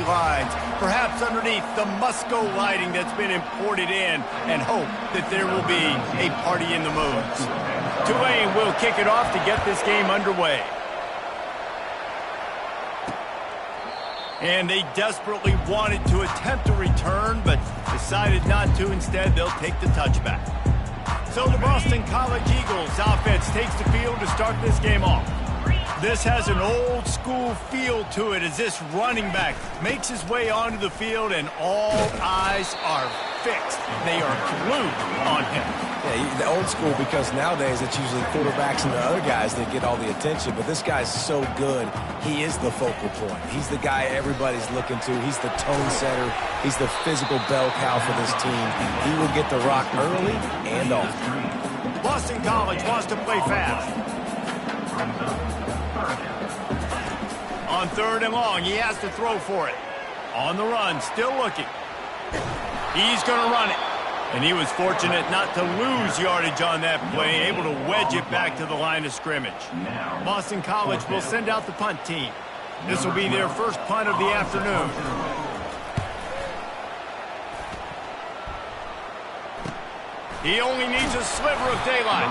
lines, perhaps underneath the Musco lighting that's been imported in, and hope that there will be a party in the mood. Tulane will kick it off to get this game underway. And they desperately wanted to attempt a return, but decided not to. Instead, they'll take the touchback. So the Boston College Eagles offense takes the field to start this game off. This has an old school feel to it as this running back makes his way onto the field and all eyes are fixed. They are glued on him. Yeah, the old school, because nowadays it's usually quarterbacks and the other guys that get all the attention, but this guy's so good, he is the focal point. He's the guy everybody's looking to. He's the tone setter. He's the physical bell cow for this team. He will get the rock early and often. Boston College wants to play fast. On 3rd and long, he has to throw for it. On the run, still looking. He's going to run it. And he was fortunate not to lose yardage on that play, able to wedge it back to the line of scrimmage. Boston College will send out the punt team. This will be their first punt of the afternoon. He only needs a sliver of daylight.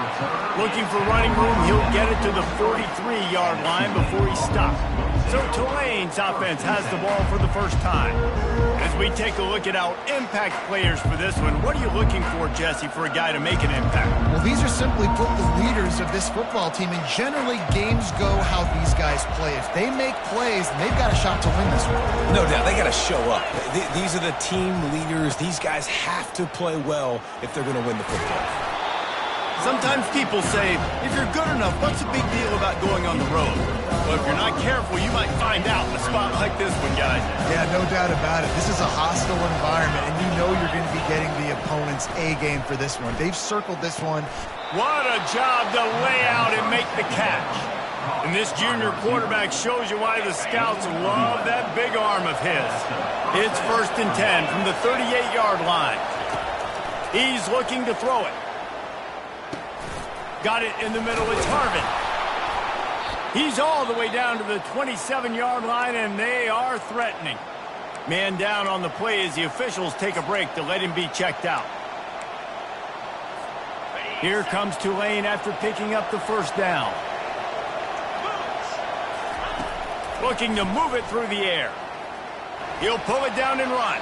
Looking for running room, he'll get it to the 43-yard line before he stops. So Tulane's offense has the ball for the first time. As we take a look at our impact players for this one, what are you looking for, Jesse, for a guy to make an impact? Well, these are simply put the leaders of this football team, and generally games go how these guys play. If they make plays, then they've got a shot to win this one. No doubt, they got to show up. These are the team leaders. These guys have to play well if they're going to win the football. Sometimes people say, if you're good enough, what's the big deal about going on the road? Well, if you're not careful, you might find out in a spot like this one, guys. Yeah, no doubt about it. This is a hostile environment, and you know you're going to be getting the opponent's A game for this one. They've circled this one. What a job to lay out and make the catch. And this junior quarterback shows you why the scouts love that big arm of his. It's 1st and 10 from the 38-yard line. He's looking to throw it. Got it in the middle. It's Harvin. He's all the way down to the 27-yard line, and they are threatening. Man down on the play as the officials take a break to let him be checked out. Here comes Tulane after picking up the first down. Looking to move it through the air. He'll pull it down and run.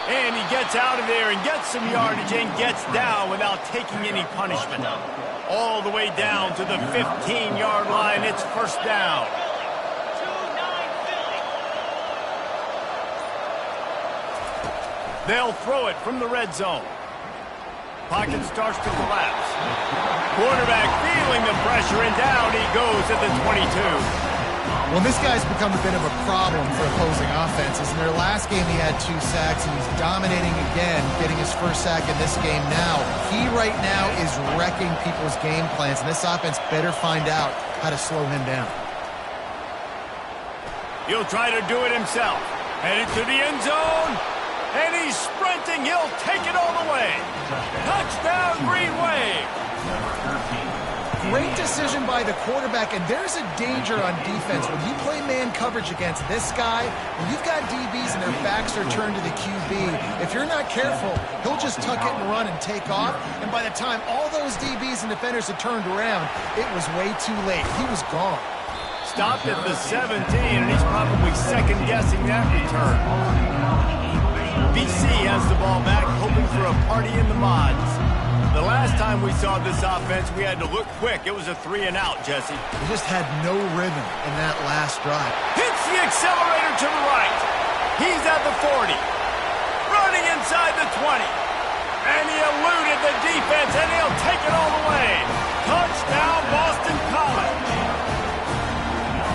And he gets out of there and gets some yardage and gets down without taking any punishment. All the way down to the 15-yard line. It's 1st down. They'll throw it from the red zone. Pocket starts to collapse. Quarterback feeling the pressure, and down he goes at the 22. Well, this guy's become a bit of a problem for opposing offenses. In their last game, he had 2 sacks, and he's dominating again, getting his first sack in this game now. He right now is wrecking people's game plans, and this offense better find out how to slow him down. He'll try to do it himself. Headed to the end zone, and he's sprinting. He'll take it all the way. Touchdown, Green Wave. Great decision by the quarterback, and there's a danger on defense. When you play man coverage against this guy, when you've got DBs and their backs are turned to the QB, if you're not careful, he'll just tuck it and run and take off, and by the time all those DBs and defenders had turned around, it was way too late. He was gone. Stopped at the 17, and he's probably second-guessing that return. BC has the ball back, hoping for a party in the mods. The last time we saw this offense, we had to look quick. It was a 3-and-out, Jesse. He just had no rhythm in that last drive. Hits the accelerator to the right. He's at the 40. Running inside the 20. And he eluded the defense, and he'll take it all the way. Touchdown, Boston College.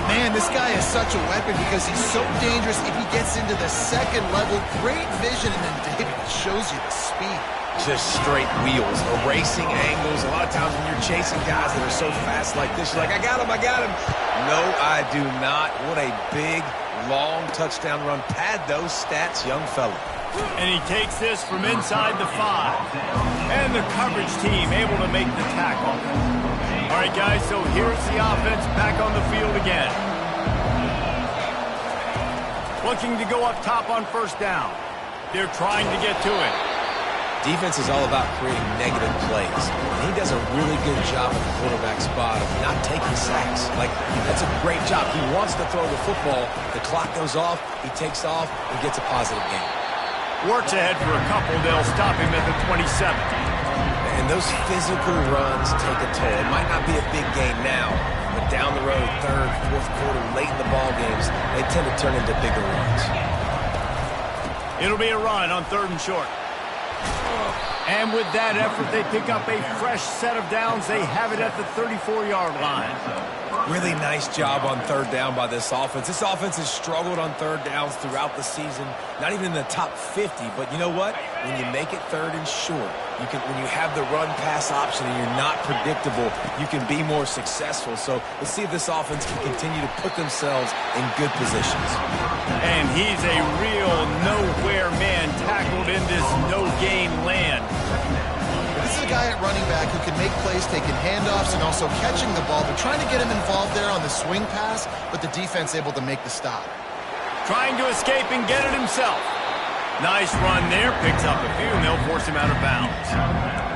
Man, this guy is such a weapon because he's so dangerous if he gets into the second level. Great vision, and then David shows you the speed. Just straight wheels, erasing angles. A lot of times when you're chasing guys that are so fast like this, you're like, I got him. No, I do not. What a big, long touchdown run. Pad those stats, young fella. And he takes this from inside the 5. And the coverage team able to make the tackle. All right, guys, so here's the offense back on the field again. looking to go up top on first down. They're trying to get to it. Defense is all about creating negative plays. And he does a really good job at the quarterback spot of not taking sacks. Like, that's a great job. He wants to throw the football. The clock goes off. He takes off and gets a positive gain. Works ahead for a couple. They'll stop him at the 27. And those physical runs take a toll. It might not be a big game now, but down the road, third, fourth quarter, late in the ball games, they tend to turn into bigger runs. It'll be a run on 3rd and short. And with that effort, they pick up a fresh set of downs. They have it at the 34-yard line. Really nice job on 3rd down by this offense. This offense has struggled on 3rd downs throughout the season. Not even in the top 50, but you know what? When you make it 3rd and short, when you have the run-pass option and you're not predictable, you can be more successful. So let's see if this offense can continue to put themselves in good positions. And he's a real nowhere man tackled in this no-gain land. This is a guy at running back who can make plays, taking handoffs, and also catching the ball. They're trying to get him involved there on the swing pass, but the defense able to make the stop. Trying to escape and get it himself. Nice run there, picks up a few, and they'll force him out of bounds.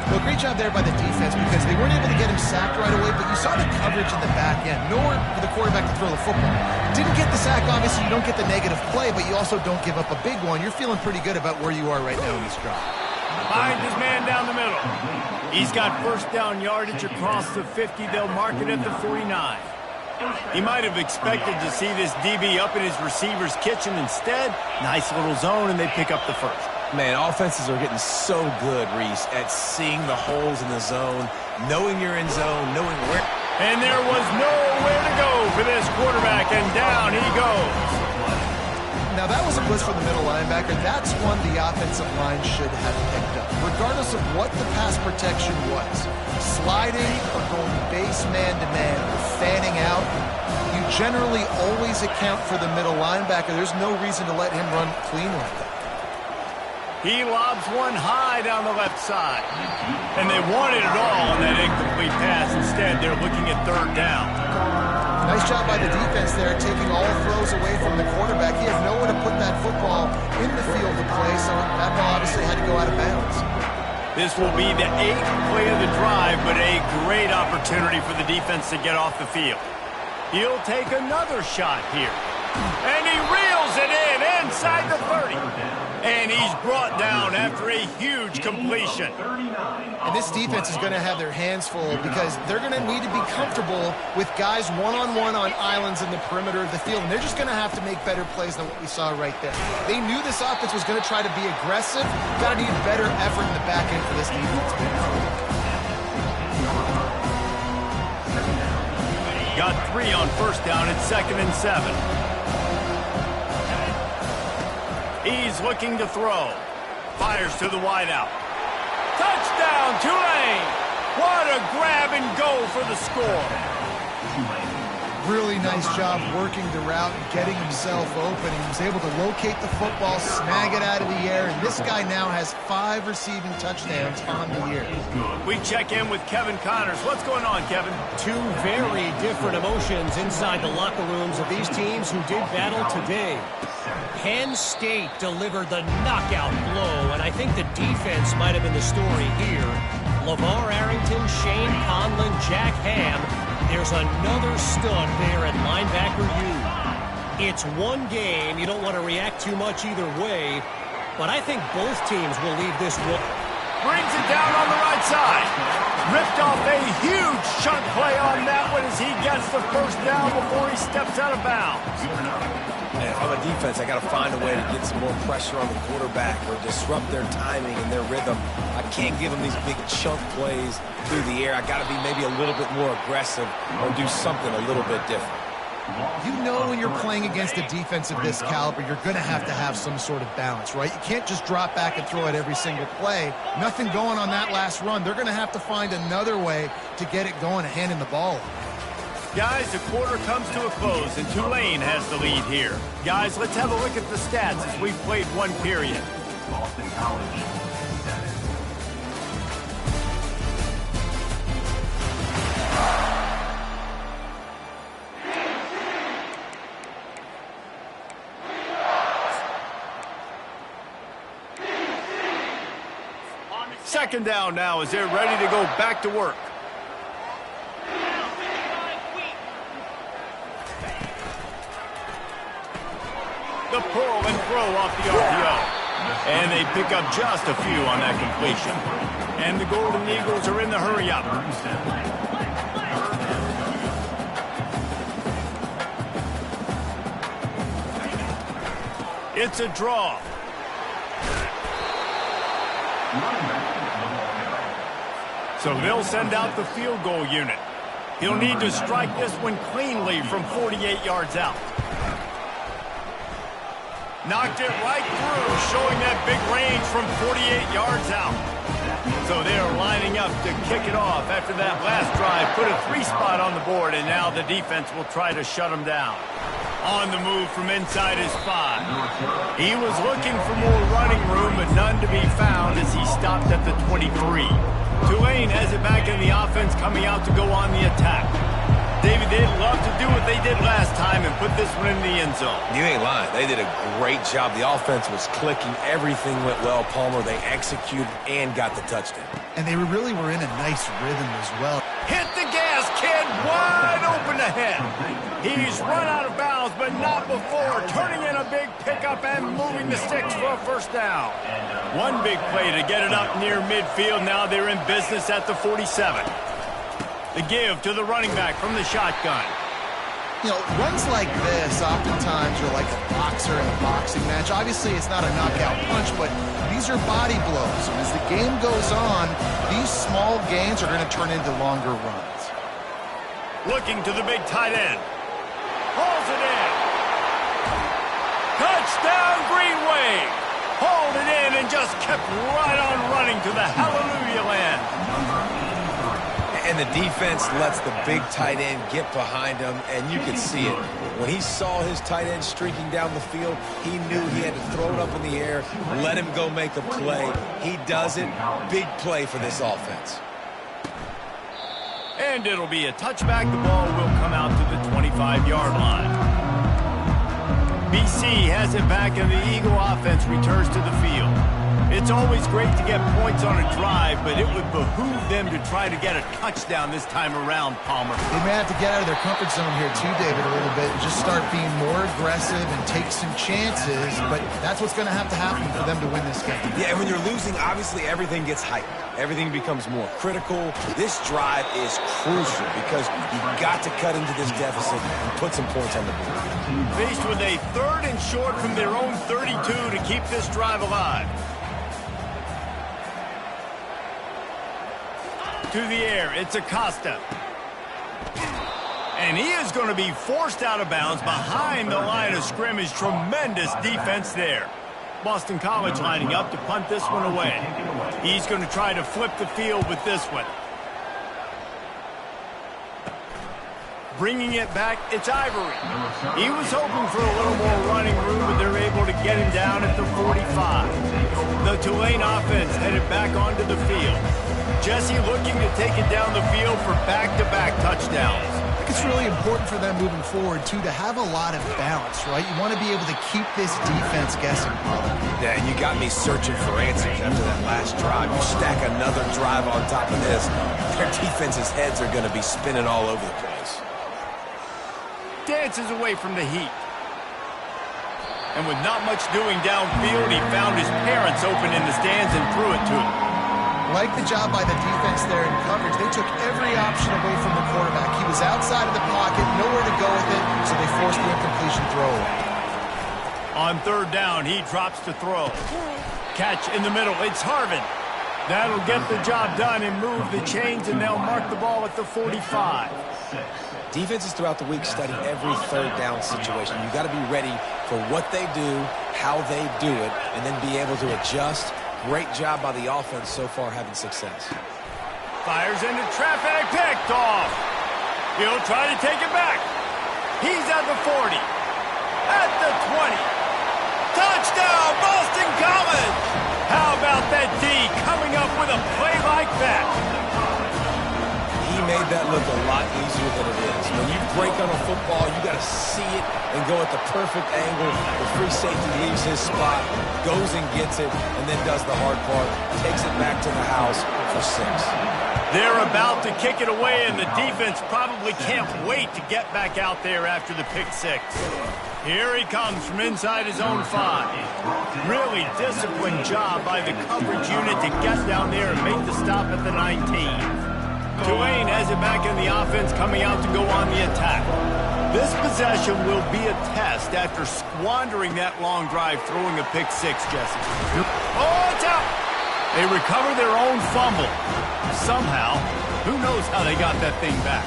Well, great job there by the defense because they weren't able to get him sacked right away, but you saw the coverage in the back end. Nowhere for the quarterback to throw the football. Didn't get the sack, obviously. You don't get the negative play, but you also don't give up a big one. You're feeling pretty good about where you are right now in this drive. Finds his man down the middle. He's got first down yardage across the 50. They'll mark it at the 49. He might have expected to see this DB up in his receiver's kitchen. Instead, nice little zone, and they pick up the first. Man, offenses are getting so good, Reese, at seeing the holes in the zone, knowing you're in zone, knowing where. And there was nowhere to go for this quarterback, and down he goes. Now, that was a blitz from the middle linebacker. That's one the offensive line should have picked up, regardless of what the pass protection was. Sliding or going base man-to-man or fanning out, you generally always account for the middle linebacker. There's no reason to let him run clean like that. He lobs one high down the left side. And they wanted it all on that incomplete pass. Instead, they're looking at 3rd down. Nice job by the defense there, taking all throws away from the quarterback. He has nowhere to put that football in the field to play, so that ball obviously had to go out of bounds. This will be the 8th play of the drive, but a great opportunity for the defense to get off the field. He'll take another shot here. And he reels it in inside the 30. And he's brought down after a huge completion. And this defense is going to have their hands full because they're going to need to be comfortable with guys one-on-one on islands in the perimeter of the field. And they're just going to have to make better plays than what we saw right there. They knew this offense was going to try to be aggressive. Got to need better effort in the back end for this defense. Got 3 on first down at 2nd and 7. He's looking to throw. Fires to the wideout. Touchdown, Tulane! What a grab and go for the score. Really nice job working the route and getting himself open. He was able to locate the football, snag it out of the air, and this guy now has 5 receiving touchdowns on the year. We check in with Kevin Connors. What's going on, Kevin? 2 very different emotions inside the locker rooms of these teams who did battle today. Penn State delivered the knockout blow, and I think the defense might have been the story here. LeVar Arrington, Shane Conlon, Jack Ham. There's another stud there at linebacker U. It's one game. You don't want to react too much either way, but I think both teams will leave this one. Brings it down on the right side. Ripped off a huge chunk play on that one as he gets the first down before he steps out of bounds. And on the defense, I got to find a way to get some more pressure on the quarterback or disrupt their timing and their rhythm. I can't give them these big chunk plays through the air. I got to be maybe a little bit more aggressive or do something a little bit different. You know when you're playing against a defense of this caliber, you're going to have some sort of balance, right? You can't just drop back and throw it every single play. Nothing going on that last run. They're going to have to find another way to get it going and handing the ball. Guys, the quarter comes to a close, and Tulane has the lead here. Guys, let's have a look at the stats as we've played one period. Boston College. 2nd down now as they're ready to go back to work. The pull and throw off the RPO. And they pick up just a few on that completion. And the Golden Eagles are in the hurry-up. It's a draw. So they'll send out the field goal unit. He'll need to strike this one cleanly from 48 yards out. Knocked it right through, showing that big range from 48 yards out. So they're lining up to kick it off after that last drive. Put a 3-spot on the board, and now the defense will try to shut them down. On the move from inside his 5. He was looking for more running room, but none to be found as he stopped at the 23. Tulane has it back in the offense, coming out to go on the attack. David, they'd love to do what they did last time and put this one in the end zone. You ain't lying. They did a great job. The offense was clicking. Everything went well, Palmer. They executed and got the touchdown. And they really were in a nice rhythm as well. Hit the gas, kid. Wide open ahead. He's run out of bounds, but not before. Turning in a big pickup and moving the sticks for a 1st down. One big play to get it up near midfield. Now they're in business at the 47. The give to the running back from the shotgun. You know, runs like this oftentimes are like a boxer in a boxing match. Obviously, it's not a knockout punch, but these are body blows. And as the game goes on, these small gains are going to turn into longer runs. Looking to the big tight end. Hauls it in. Touchdown, Green Wave. Hauled it in and just kept right on running to the hallelujah land. And the defense lets the big tight end get behind him, and you could see it. When he saw his tight end streaking down the field, he knew he had to throw it up in the air, let him go make a play. He does it. Big play for this offense. And it'll be a touchback. The ball will come out to the 25-yard line. BC has it back, and the Eagle offense returns to the field. It's always great to get points on a drive, but it would behoove them to try to get a touchdown this time around, Palmer. They may have to get out of their comfort zone here too, David, a little bit, and just start being more aggressive and take some chances, but that's what's going to happen for them to win this game. Yeah, and when you're losing, obviously everything gets heightened. Everything becomes more critical. This drive is crucial because you've got to cut into this deficit and put some points on the board. Faced with a 3rd and short from their own 32 to keep this drive alive. To the air, it's Acosta. And he is going to be forced out of bounds behind the line of scrimmage. Tremendous defense there. Boston College lining up to punt this one away. He's going to try to flip the field with this one. Bringing it back, it's Ivory. He was hoping for a little more running room, but they're able to get him down at the 45. The Tulane offense headed back onto the field. Jesse looking to take it down the field for back-to-back touchdowns. I think it's really important for them moving forward, too, to have a lot of balance, right? You want to be able to keep this defense guessing. Yeah, and you got me searching for answers after that last drive. You stack another drive on top of this, their defense's heads are going to be spinning all over the place. Dances away from the heat. And with not much doing downfield, he found his parents open in the stands and threw it to him. Like the job by the defense there in coverage. They took every option away from the quarterback. He was outside of the pocket, nowhere to go with it, so they forced the incompletion throw. On 3rd down, he drops to throw. Catch in the middle, it's Harvin. That'll get the job done and move the chains, and they'll mark the ball at the 45. Defenses throughout the week study every 3rd down situation. You got to be ready for what they do, how they do it, and then be able to adjust. Great job by the offense so far having success. Fires into traffic, picked off. He'll try to take it back. He's at the 40. At the 20. Touchdown, Boston College! How about that D coming up with a play like that? He made that look a lot easier than it is. When you break on a football, you got to see it and go at the perfect angle. The free safety leaves his spot. goes and gets it, and then does the hard part, takes it back to the house for 6. They're about to kick it away, and the defense probably can't wait to get back out there after the pick 6. Here he comes from inside his own 5. Really disciplined job by the coverage unit to get down there and make the stop at the 19. Tulane has it back in the offense, coming out to go on the attack. This possession will be a test after squandering that long drive, throwing a pick 6, Jesse. Oh, it's out! They recover their own fumble. Somehow, who knows how they got that thing back.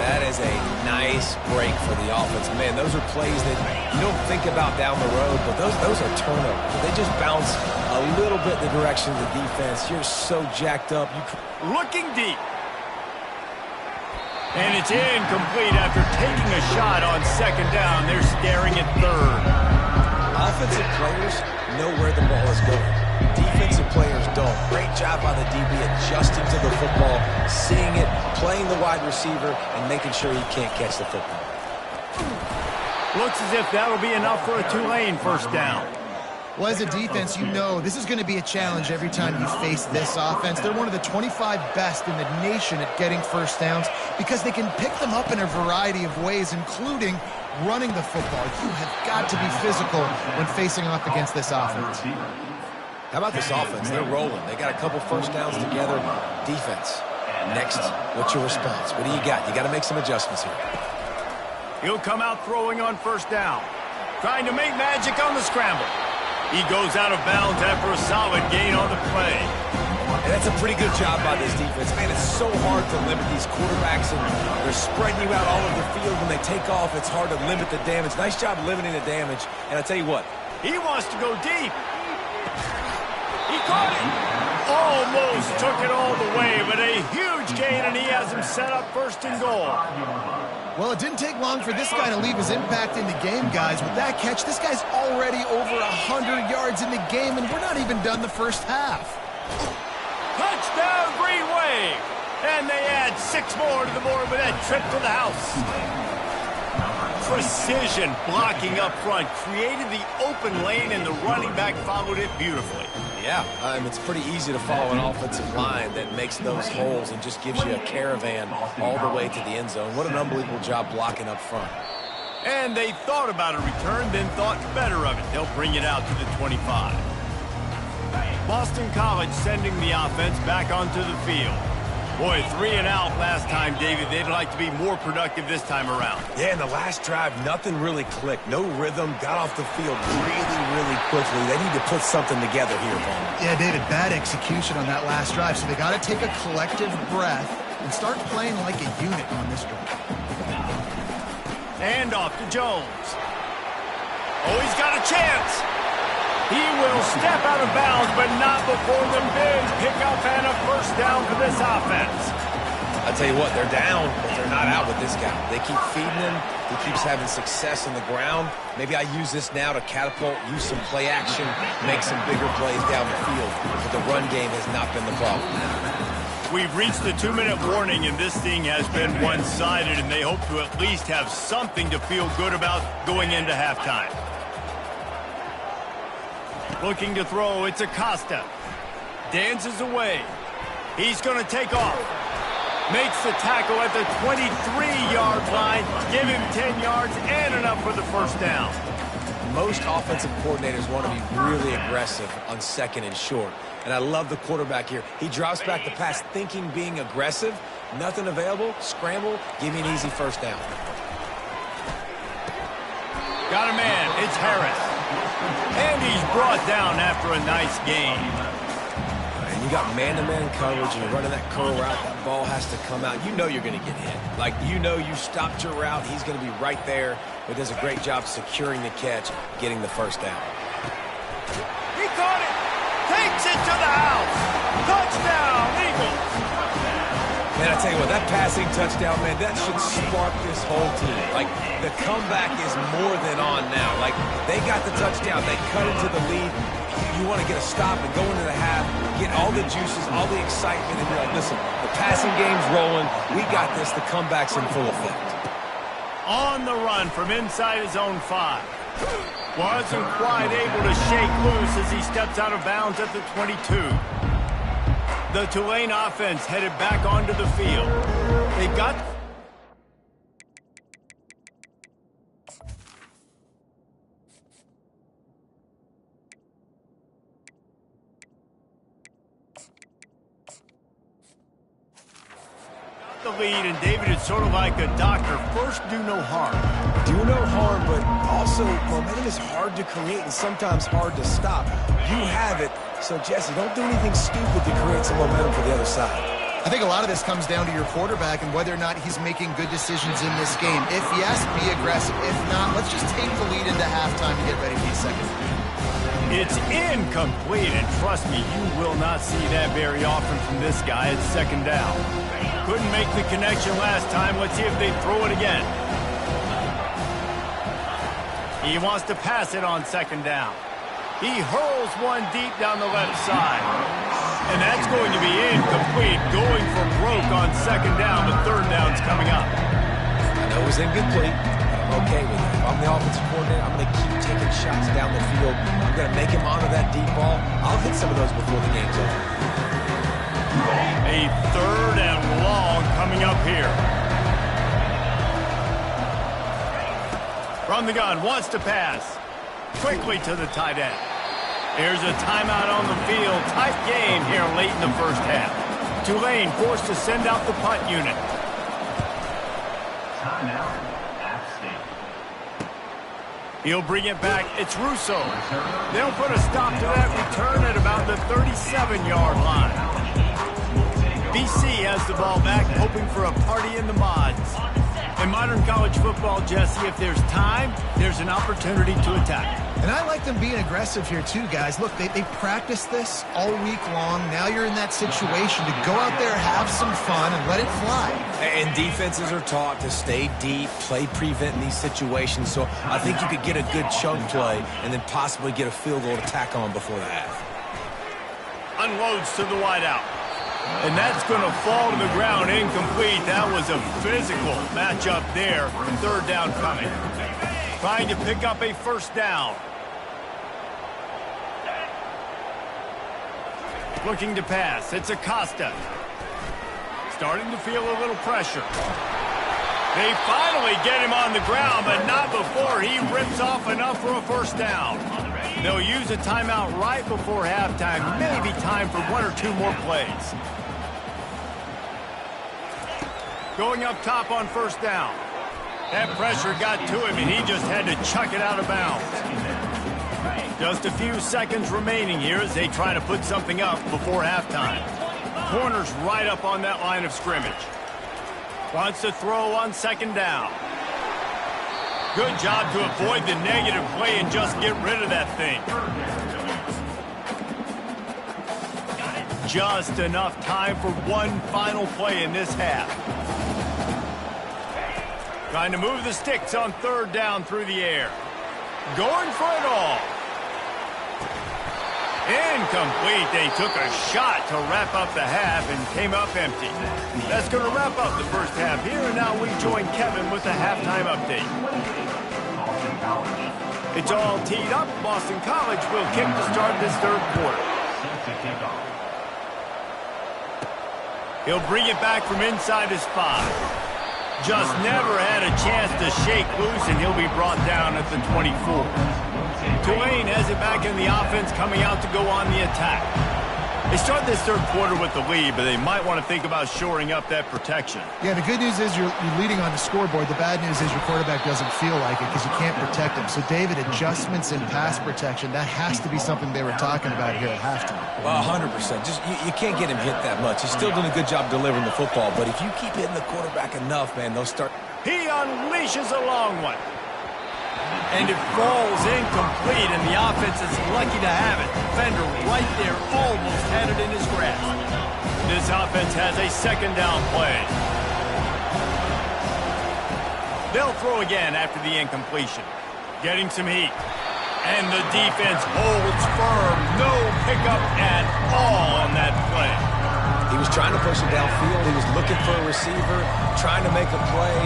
That is a nice break for the offense. Man, those are plays that you don't think about down the road, but those are turnovers. They just bounce a little bit the direction of the defense. You're so jacked up. Looking deep. And it's incomplete after taking a shot on 2nd down. They're staring at 3rd. Offensive players know where the ball is going. Defensive players don't. Great job by the DB adjusting to the football, seeing it, playing the wide receiver, and making sure he can't catch the football. Looks as if that'll be enough for a Tulane 1st down. Well, as a defense, you know this is going to be a challenge every time you face this offense. They're one of the 25 best in the nation at getting 1st downs because they can pick them up in a variety of ways, including running the football. You have got to be physical when facing off against this offense. How about this offense? They're rolling. They got a couple 1st downs together. Defense. Next, what's your response? What do you got? You got to make some adjustments here. He'll come out throwing on 1st down. Trying to make magic on the scramble. He goes out of bounds after a solid gain on the play. And that's a pretty good job by this defense. Man, it's so hard to limit these quarterbacks, and they're spreading you out all over the field. When they take off, it's hard to limit the damage. Nice job limiting the damage. And I tell you what. He wants to go deep. He caught it. Almost took it all the way, but a huge gain, and he has him set up 1st and goal. Well, it didn't take long for this guy to leave his impact in the game, guys. With that catch, this guy's already over 100 yards in the game, and we're not even done the 1st half. Touchdown, Green Wave! And they add 6 more to the board with that trip to the house. Precision blocking up front created the open lane, and the running back followed it beautifully. Yeah, it's pretty easy to follow an offensive line that makes those holes and just gives you a caravan all the way to the end zone. What an unbelievable job blocking up front. And they thought about a return, then thought better of it. They'll bring it out to the 25. Boston College sending the offense back onto the field. Boy, 3 and out last time, David. They'd like to be more productive this time around. Yeah, in the last drive, nothing really clicked. No rhythm, got off the field really quickly. They need to put something together here, Paul. Yeah, David, bad execution on that last drive, so they got to take a collective breath and start playing like a unit on this drive. And off to Jones. Oh, he's got a chance. He will step out of bounds, but not before the big pickup and a 1st down for this offense. I tell you what, they're down, but they're not out with this guy. They keep feeding him. He keeps having success on the ground. Maybe I use this now to catapult, use some play action, make some bigger plays down the field. But the run game has not been the problem. We've reached the 2-minute warning, and this thing has been one-sided, and they hope to at least have something to feel good about going into halftime. Looking to throw, it's Acosta. Dances away. He's going to take off. Makes the tackle at the 23-yard line. Give him 10 yards and enough for the 1st down. Most offensive coordinators want to be really aggressive on 2nd and short. And I love the quarterback here. He drops back the pass thinking being aggressive. Nothing available. Scramble. Give me an easy 1st down. Got a man. It's Harris. And he's brought down after a nice game. And you got man-to-man coverage, and you're running that curl route. That ball has to come out. You know you're going to get hit. Like, you know you stopped your route. He's going to be right there. But does a great job securing the catch, getting the 1st down. He caught it. Takes it to the house. Touchdown, Eagles. Man, I tell you what, that passing touchdown, man, that should spark this whole team. Like, the comeback is more than on now. Like, they got the touchdown. They cut into the lead. You want to get a stop and go into the half, get all the juices, all the excitement, and you're like, listen, the passing game's rolling. We got this. The comeback's in full effect. On the run from inside his own 5. Wasn't quite able to shake loose as he steps out of bounds at the 22. The Tulane offense headed back onto the field. They got... the lead, and David is sort of like a doctor. First, do no harm. Do no harm, but also momentum is hard to create and sometimes hard to stop. You have it, so Jesse, don't do anything stupid to create some momentum for the other side. I think a lot of this comes down to your quarterback and whether or not he's making good decisions in this game. If yes, be aggressive. If not, let's just take the lead into halftime and get ready for the second. It's incomplete, and trust me, you will not see that very often from this guy. It's second down. Couldn't make the connection last time. Let's see if they throw it again. He wants to pass it on second down. He hurls one deep down the left side. And that's going to be incomplete. Going for broke on second down, but third down's coming up. I know it was incomplete, but I'm okay with it. If I'm the offensive coordinator, I'm going to keep taking shots down the field. I'm going to make him onto that deep ball. I'll hit some of those before the game's over. A third and long coming up here. From the gun, wants to pass. Quickly to the tight end. Here's a timeout on the field. Tight game here late in the first half. Tulane forced to send out the punt unit. Timeout, App State. He'll bring it back. It's Russo. They'll put a stop to that return at about the 37-yard line. BC has the ball back, hoping for a party in the mods. In modern college football, Jesse, if there's time, there's an opportunity to attack. And I like them being aggressive here too, guys. Look, they practiced this all week long. Now you're in that situation to go out there, have some fun, and let it fly. And defenses are taught to stay deep, play prevent in these situations. So I think you could get a good chunk play and then possibly get a field goal to tack on before the half. Unloads to the wideout. And that's going to fall to the ground incomplete. That was a physical matchup there. Third down coming. Trying to pick up a first down. Looking to pass. It's Acosta. Starting to feel a little pressure. They finally get him on the ground, but not before he rips off enough for a first down. They'll use a timeout right before halftime. Maybe time for one or two more plays. Going up top on first down. That pressure got to him, and he just had to chuck it out of bounds. Just a few seconds remaining here as they try to put something up before halftime. Corner's right up on that line of scrimmage. Wants to throw on second down. Good job to avoid the negative play and just get rid of that thing. Just enough time for one final play in this half. Trying to move the sticks on third down through the air. Going for it all. Incomplete. They took a shot to wrap up the half and came up empty. That's going to wrap up the first half here, and now we join Kevin with the halftime update. It's all teed up. Boston College will kick to start this third quarter. He'll bring it back from inside his 5. Just never had a chance to shake loose, and he'll be brought down at the 24. Tulane has it back in the offense, coming out to go on the attack. They start this third quarter with the lead, but they might want to think about shoring up that protection. Yeah, the good news is you're leading on the scoreboard. The bad news is your quarterback doesn't feel like it because you can't protect him. So, David, adjustments in pass protection, that has to be something they were talking about here at halftime. Well, 100%. Just you can't get him hit that much. He's still doing a good job delivering the football, but if you keep hitting the quarterback enough, man, they'll start. He unleashes a long one. And it falls incomplete, and the offense is lucky to have it. Defender right there almost had it in his grasp. This offense has a second down play. They'll throw again after the incompletion. Getting some heat. And the defense holds firm. No pickup at all on that play. He was trying to push it downfield. He was looking for a receiver, trying to make a play.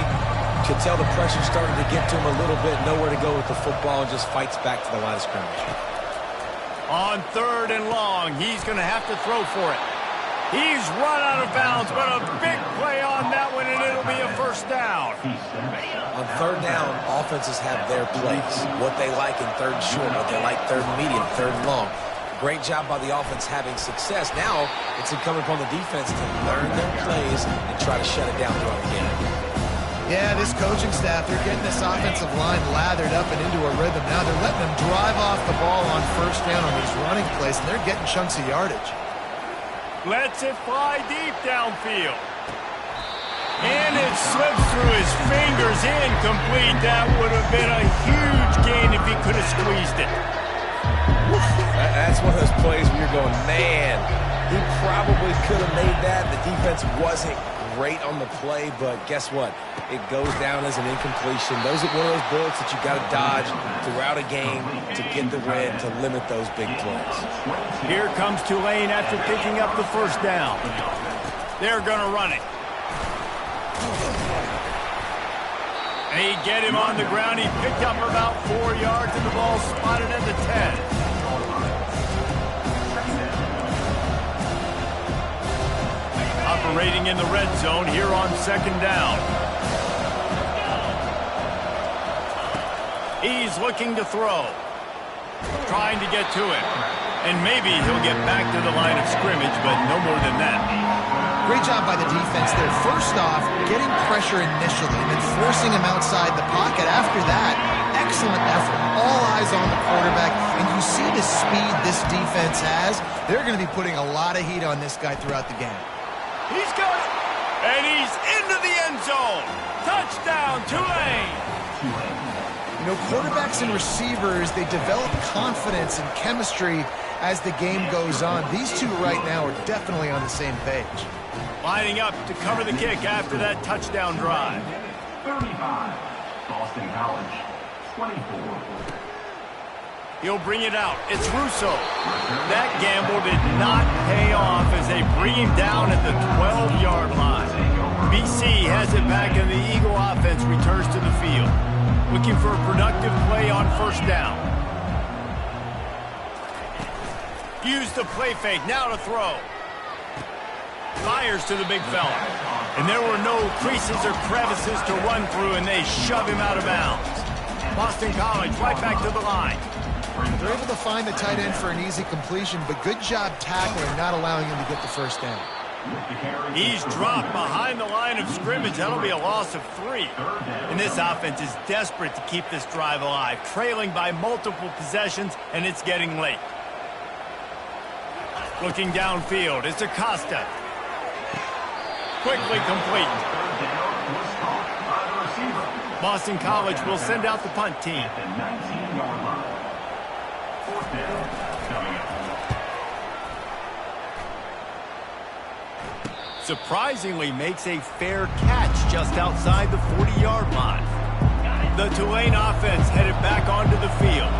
Could tell the pressure started to get to him a little bit. Nowhere to go with the football, and just fights back to the line of scrimmage. On 3rd and long, he's going to have to throw for it. He's run out of bounds, but a big play on that one, and it'll be a first down. On 3rd down, offenses have their plays. What they like in 3rd and short, what they like 3rd and medium, 3rd and long. Great job by the offense having success. Now it's incumbent upon the defense to learn their plays and try to shut it down throughout the game. Yeah, this coaching staff, they're getting this offensive line lathered up and into a rhythm. Now they're letting them drive off the ball on 1st down on these running plays, and they're getting chunks of yardage. Lets it fly deep downfield. And it slips through his fingers, incomplete. That would have been a huge gain if he could have squeezed it. That's one of those plays where you're going, man, he probably could have made that. The defense wasn't great on the play, but guess what? It goes down as an incompletion. Those are one of those bullets that you got to dodge throughout a game to get the win, to limit those big plays. Here comes Tulane after picking up the 1st down. They're going to run it. And he get him on the ground. He picked up about 4 yards, and the ball spotted at the 10. Operating in the red zone here on 2nd down. He's looking to throw. Trying to get to it. And maybe he'll get back to the line of scrimmage, but no more than that. Great job by the defense there. First off, getting pressure initially and then forcing him outside the pocket. After that, excellent effort. All eyes on the quarterback. And you see the speed this defense has. They're going to be putting a lot of heat on this guy throughout the game. He's got it. And he's into the end zone. Touchdown, Tulane. You know, quarterbacks and receivers, they develop confidence and chemistry as the game goes on. These two right now are definitely on the same page. Lining up to cover the kick after that touchdown drive. 35, Boston College, 24. He'll bring it out. It's Russo. That gamble did not pay off as they bring him down at the 12-yard line. BC has it back, and the Eagle offense returns to the field. Looking for a productive play on 1st down. Use the play fake. Now to throw. Fires to the big fella. And there were no creases or crevices to run through, and they shove him out of bounds. Boston College right back to the line. They're able to find the tight end for an easy completion, but good job tackling, not allowing him to get the 1st down. He's dropped behind the line of scrimmage. That'll be a loss of 3. And this offense is desperate to keep this drive alive, trailing by multiple possessions, and it's getting late. Looking downfield, it's Acosta. Quickly complete. Boston College will send out the punt team. Surprisingly makes a fair catch just outside the 40-yard line. The Tulane offense headed back onto the field.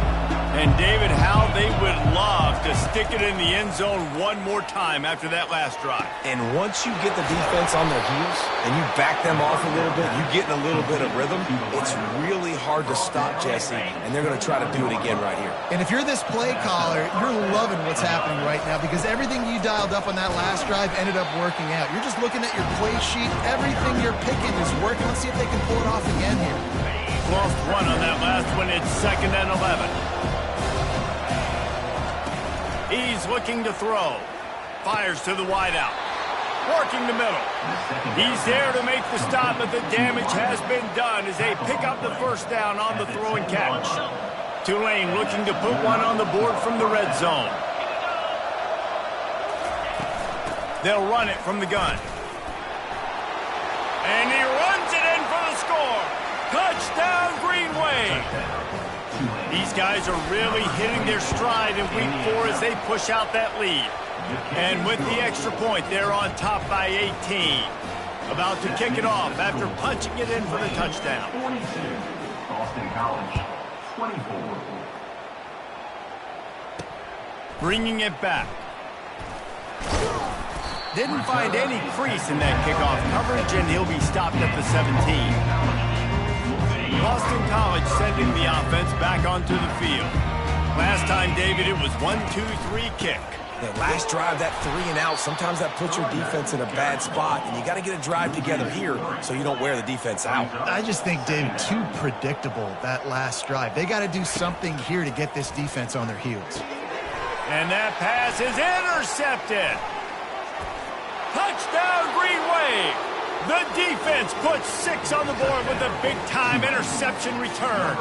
And David, how they would love to stick it in the end zone one more time after that last drive. And once you get the defense on their heels and you back them off a little bit, you get in a little bit of rhythm, it's really hard to stop, Jesse, and they're going to try to do it again right here. And if you're this play caller, you're loving what's happening right now because everything you dialed up on that last drive ended up working out. You're just looking at your play sheet. Everything you're picking is working. Let's see if they can pull it off again here. Lost 1 on that last one. It's 2nd and 11. He's looking to throw. Fires to the wideout. Working the middle. He's there to make the stop, but the damage has been done as they pick up the 1st down on the throw and catch. Tulane looking to put one on the board from the red zone. They'll run it from the gun. And he runs it in for the score. Touchdown, Green Wave. These guys are really hitting their stride in week 4 as they push out that lead. And with the extra point, they're on top by 18. About to kick it off after punching it in for the touchdown. 42, Boston College, 24. Bringing it back. Didn't find any crease in that kickoff coverage, and he'll be stopped at the 17. Boston College sending the offense back onto the field. Last time, David, it was 1-2-3 kick. The last drive, that 3 and out, sometimes that puts your defense in a bad spot, and you got to get a drive together here so you don't wear the defense out. I just think, David, too predictable, that last drive. They got to do something here to get this defense on their heels. And that pass is intercepted. Touchdown, Green Wave. The defense puts 6 on the board with a big-time interception return.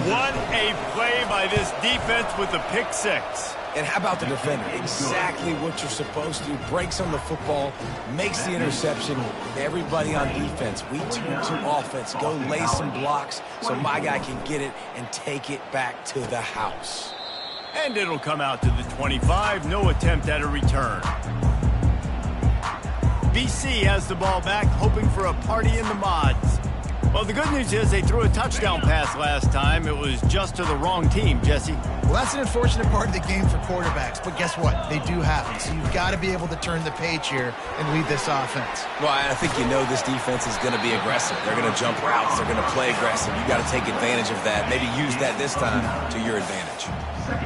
What a play by this defense with the pick 6. And how about the defender? Exactly what you're supposed to. Breaks on the football, makes the interception. Everybody on defense, we turn to offense. Go lay some blocks so my guy can get it and take it back to the house. And it'll come out to the 25. No attempt at a return. BC has the ball back, hoping for a party in the mods. Well, the good news is they threw a touchdown pass last time. It was just to the wrong team, Jesse. Well, that's an unfortunate part of the game for quarterbacks, but guess what? They do happen, so you've got to be able to turn the page here and lead this offense. Well, I think you know this defense is going to be aggressive. They're going to jump routes. They're going to play aggressive. You got to take advantage of that. Maybe use that this time to your advantage.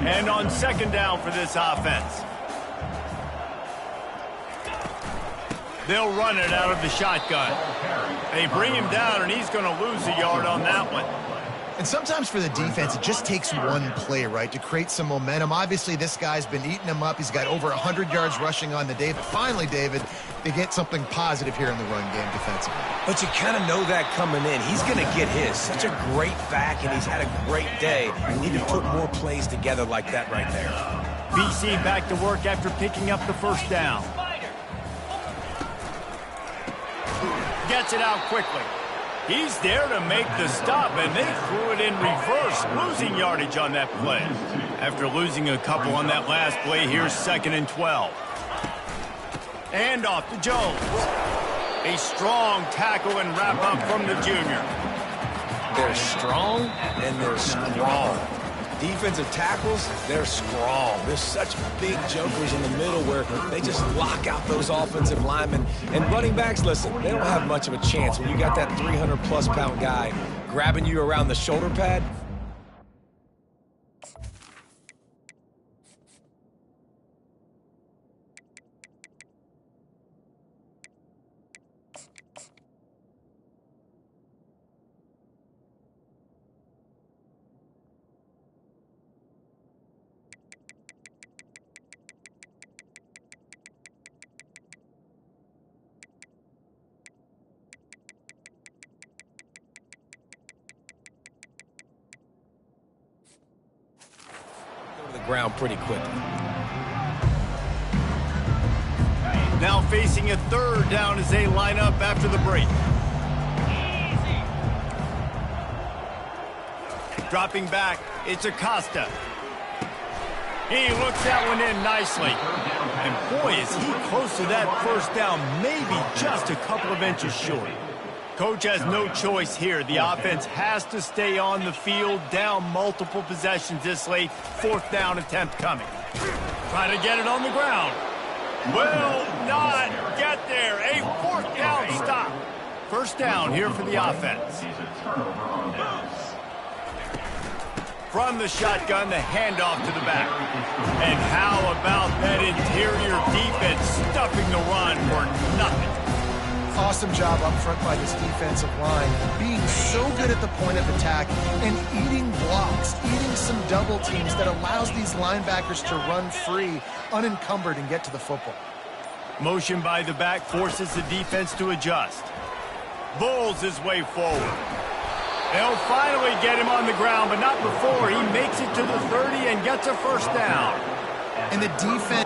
And on second down for this offense, they'll run it out of the shotgun. They bring him down, and he's going to lose a yard on that one. And sometimes for the defense, it just takes one play, right, to create some momentum. Obviously, this guy's been eating them up. He's got over 100 yards rushing on the day. But finally, David, they get something positive here in the run game defensively. But you kind of know that coming in. He's going to get his. Such a great back, and he's had a great day. You need to put more plays together like that right there. BC back to work after picking up the first down. Gets it out quickly. He's there to make the stop, and they threw it in reverse, losing yardage on that play. After losing a couple on that last play, here's 2nd and 12. And off to Jones. A strong tackle and wrap-up from the junior. They're strong, and they're strong. Defensive tackles, they're strong. There's such big jokers in the middle where they just lock out those offensive linemen. And running backs, listen, they don't have much of a chance. When you got that 300-plus pound guy grabbing you around the shoulder pad, ground pretty quickly. Now facing a 3rd down as they line up after the break. Dropping back, it's Acosta. He looks that one in nicely. And boy, is he close to that first down, maybe just a couple of inches short. Coach has no choice here. The offense has to stay on the field, down multiple possessions this late. 4th down attempt coming. Try to get it on the ground. Will not get there. A 4th down stop. First down here for the offense. From the shotgun, the handoff to the back. And how about that interior defense stuffing the run for nothing? Awesome job up front by this defensive line, being so good at the point of attack and eating blocks, eating some double teams that allows these linebackers to run free, unencumbered, and get to the football. Motion by the back forces the defense to adjust. Bulls his way forward. They'll finally get him on the ground, but not before he makes it to the 30 and gets a first down. And the defense...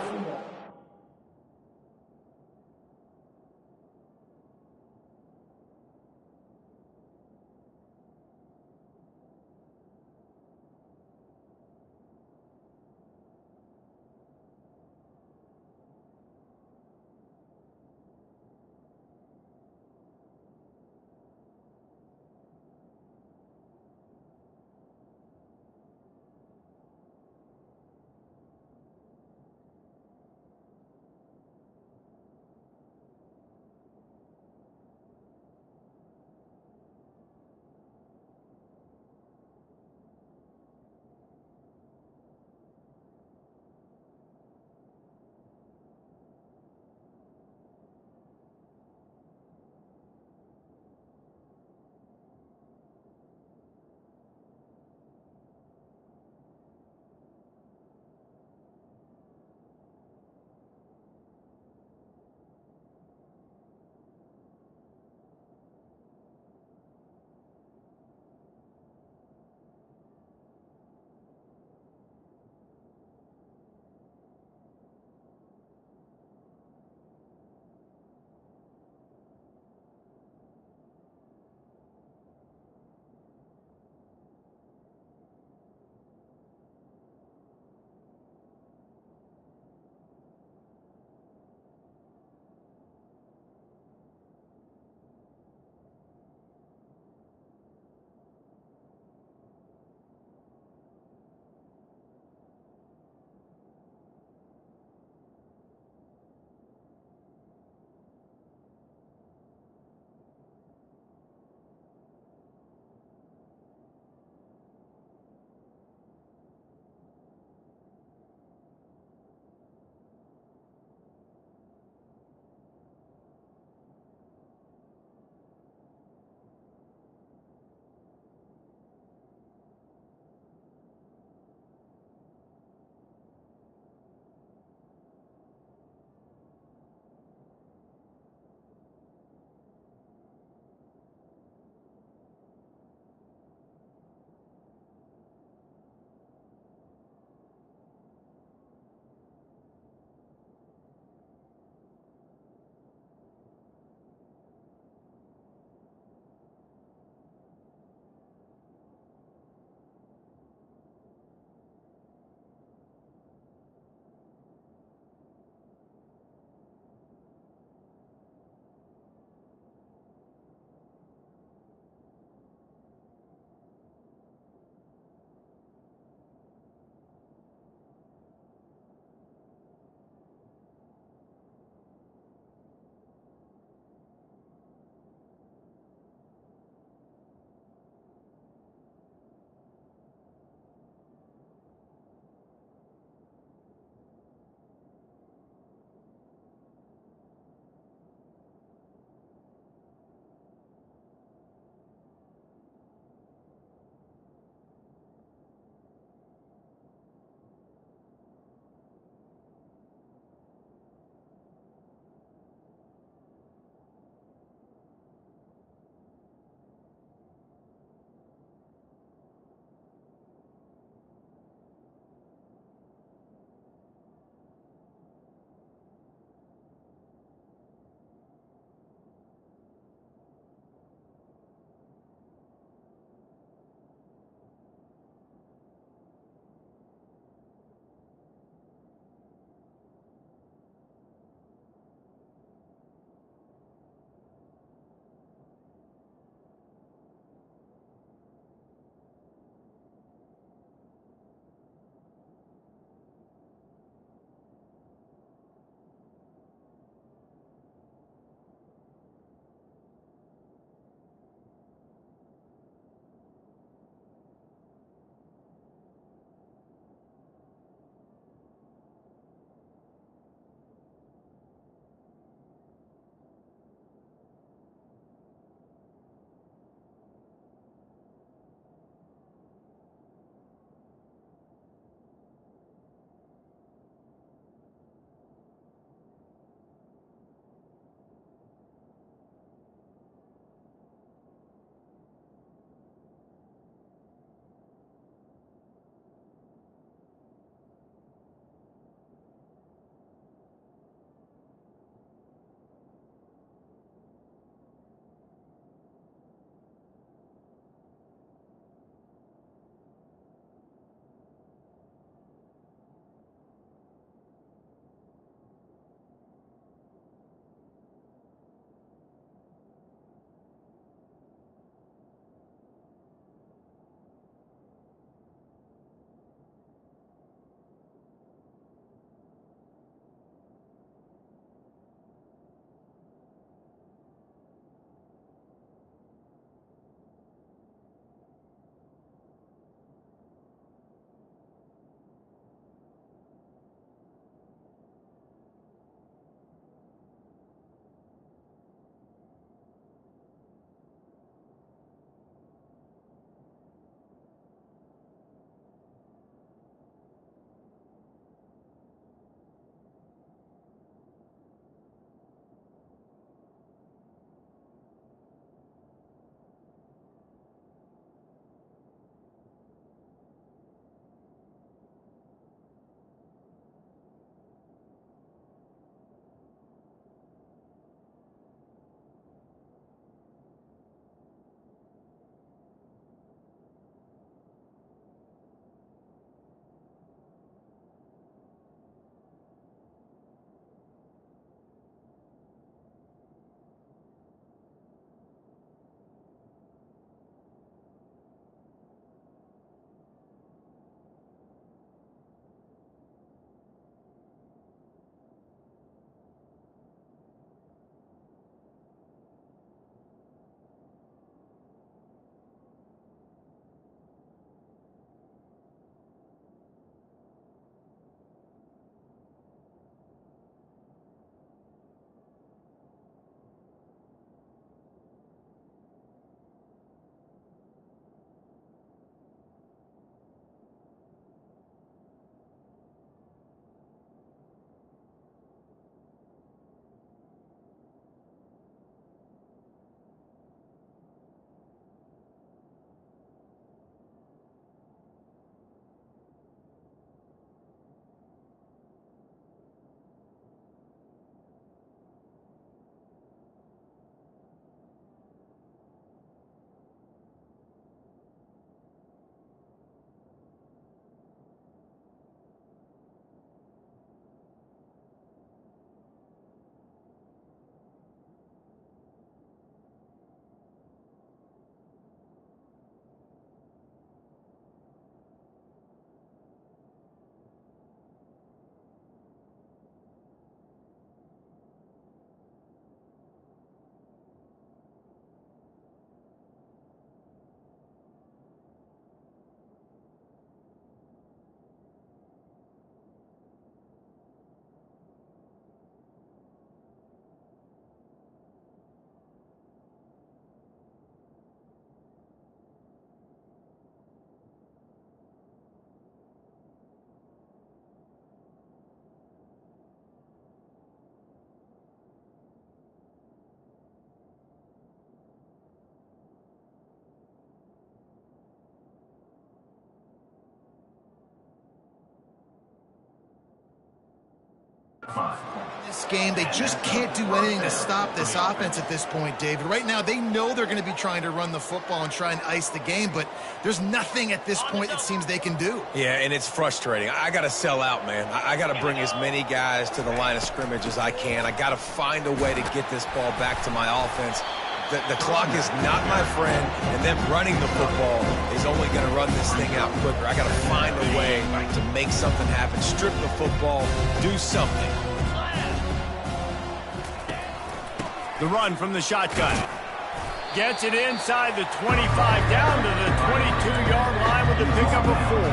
This game, they just can't do anything to stop this offense at this point, David. Right now, they know they're going to be trying to run the football and try and ice the game, but there's nothing at this point it seems they can do. Yeah, and it's frustrating. I got to sell out, man. I got to bring as many guys to the line of scrimmage as I can. I got to find a way to get this ball back to my offense. The clock is not my friend, and them running the football is only going to run this thing out quicker. I got to find a way to make something happen, strip the football, do something. The run from the shotgun. Gets it inside the 25, down to the 22-yard line with the pickup of 4.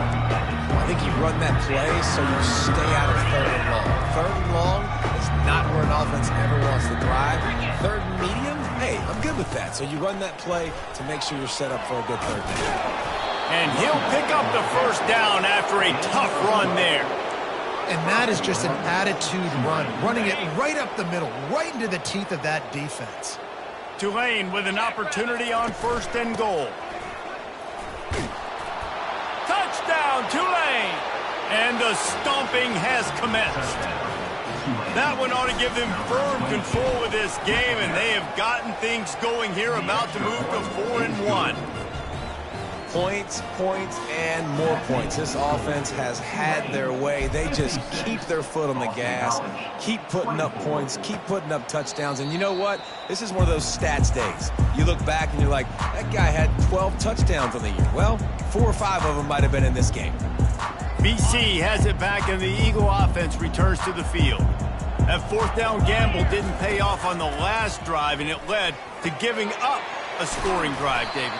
I think you run that play so you stay out of 3rd and long. 3rd and long is not where an offense ever wants to drive. 3rd and medium, hey, I'm good with that. So you run that play to make sure you're set up for a good 3rd down. And he'll pick up the 1st down after a tough run there. And that is just an attitude run, running it right up the middle, right into the teeth of that defense. Tulane with an opportunity on 1st and goal. Touchdown, Tulane! And the stomping has commenced. That one ought to give them firm control of this game, and they have gotten things going here, about to move to 4-1. Points, points, and more points. This offense has had their way. They just keep their foot on the gas, keep putting up points, keep putting up touchdowns. And you know what? This is one of those stats days. You look back and you're like, that guy had 12 touchdowns on the year. Well, 4 or 5 of them might have been in this game. BC has it back, and the Eagle offense returns to the field. That 4th down gamble didn't pay off on the last drive, and it led to giving up a scoring drive, David.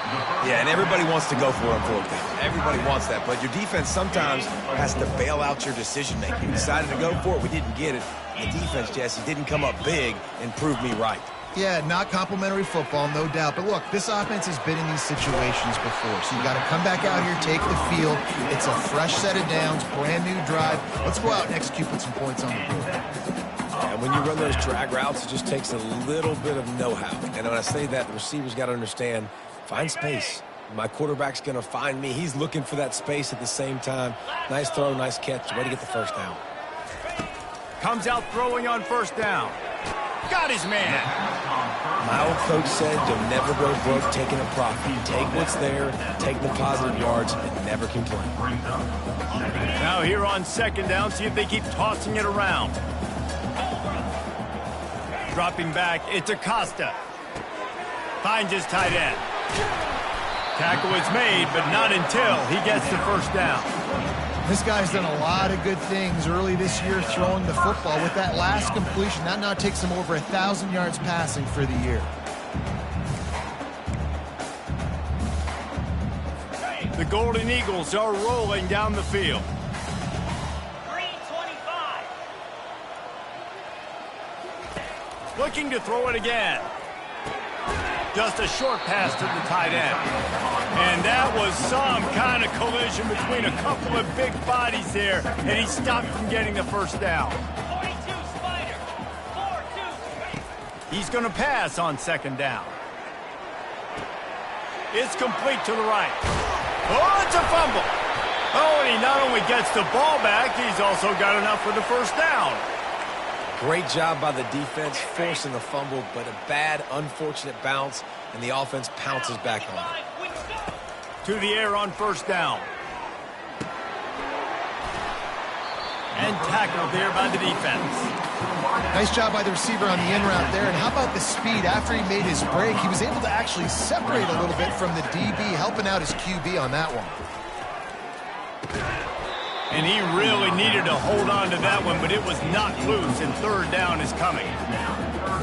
Yeah, and everybody wants to go for it on 4th down. Everybody wants that, but your defense sometimes has to bail out your decision-making. You decided to go for it, we didn't get it. The defense, Jesse, didn't come up big and prove me right. Yeah, not complimentary football, no doubt. But look, this offense has been in these situations before. So you got to come back out here, take the field. It's a fresh set of downs, brand new drive. Let's go out and execute, put some points on the board. And when you run those drag routes, it just takes a little bit of know-how. And when I say that, the receivers got to understand, find space. My quarterback's going to find me. He's looking for that space at the same time. Nice throw, nice catch. Way to get the 1st down. Comes out throwing on 1st down. Got his man. My old coach said you'll never go broke taking a profit. Take what's there, take the positive yards, and never complain. Now here on 2nd down, see if they keep tossing it around. Dropping back, it's Acosta. Finds his tight end. Tackle is made, but not until he gets the 1st down. This guy's done a lot of good things early this year throwing the football. With that last completion, that now takes him over 1,000 yards passing for the year. The Golden Eagles are rolling down the field. 325. Looking to throw it again. Just a short pass to the tight end. And that was some kind of collision between a couple of big bodies there, and he stopped from getting the 1st down. 42 Spider. 4-2. He's going to pass on 2nd down. It's complete to the right. Oh, it's a fumble. Oh, and he not only gets the ball back, he's also got enough for the 1st down. Great job by the defense forcing the fumble, but a bad, unfortunate bounce, and the offense pounces back on it. To the air on 1st down. And tackled there by the defense. Nice job by the receiver on the in route there. And how about the speed? After he made his break, he was able to actually separate a little bit from the DB, helping out his QB on that one. And he really needed to hold on to that one, but it was not loose, and 3rd down is coming.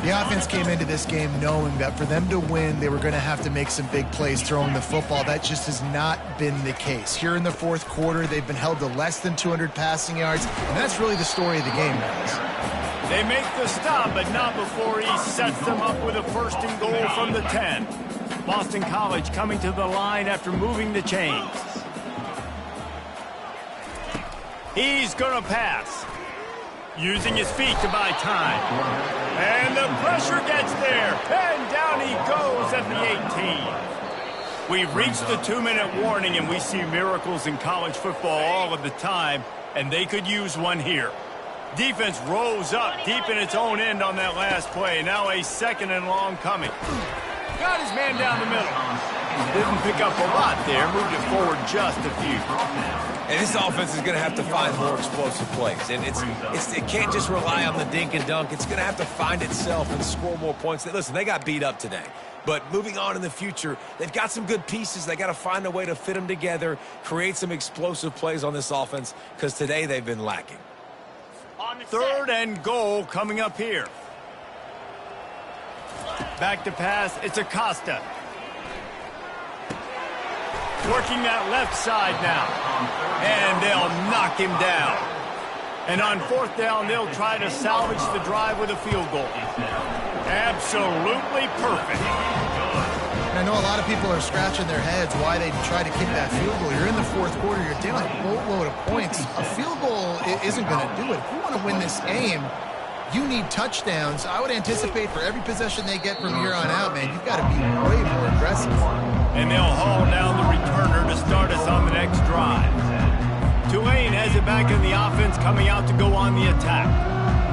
The offense came into this game knowing that for them to win, they were going to have to make some big plays throwing the football. That just has not been the case. Here in the 4th quarter, they've been held to less than 200 passing yards, and that's really the story of the game, guys. They make the stop, but not before he sets them up with a 1st and goal from the 10. Boston College coming to the line after moving the chains. He's going to pass. Using his feet to buy time. And the pressure gets there. And down he goes at the 18. We've reached the 2-minute warning, and we see miracles in college football all of the time, and they could use one here. Defense rose up deep in its own end on that last play. Now a 2nd and long coming. Got his man down the middle. Didn't pick up a lot there. Moved it forward just a few. And this offense is going to have to find more explosive plays. And it can't just rely on the dink and dunk. It's going to have to find itself and score more points. Listen, they got beat up today. But moving on in the future, they've got some good pieces. They got to find a way to fit them together, create some explosive plays on this offense, because today they've been lacking. 3rd and goal coming up here. Back to pass. It's Acosta. Working that left side now. And they'll knock him down. And on 4th down, they'll try to salvage the drive with a field goal. Absolutely perfect. I know a lot of people are scratching their heads why they try to kick that field goal. You're in the 4th quarter. You're down a boatload of points. A field goal isn't going to do it. If you want to win this game, you need touchdowns. I would anticipate for every possession they get from here on out, man, you've got to be way more aggressive. And they'll haul down the returner to start us on the next drive. Tulane has it back in the offense, coming out to go on the attack.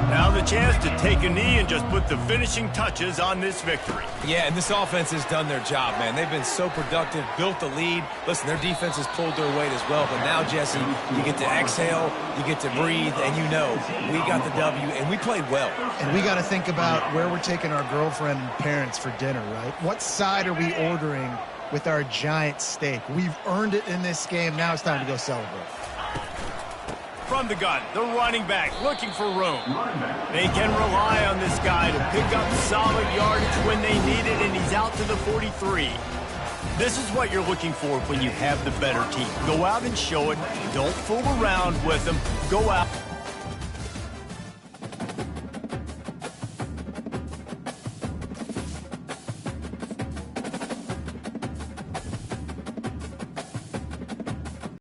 Now the chance to take a knee and just put the finishing touches on this victory. Yeah, and this offense has done their job, man. They've been so productive, built the lead. Listen, their defense has pulled their weight as well. But now, Jesse, you get to exhale, you get to breathe, and you know we got the W, and we played well. And we got to think about where we're taking our girlfriend and parents for dinner, right? What side are we ordering with our giant steak? We've earned it in this game. Now it's time to go celebrate. From the gun, the running back looking for room. They can rely on this guy to pick up solid yardage when they need it, and he's out to the 43. This is what you're looking for when you have the better team. Go out and show it. Don't fool around with them. Go out.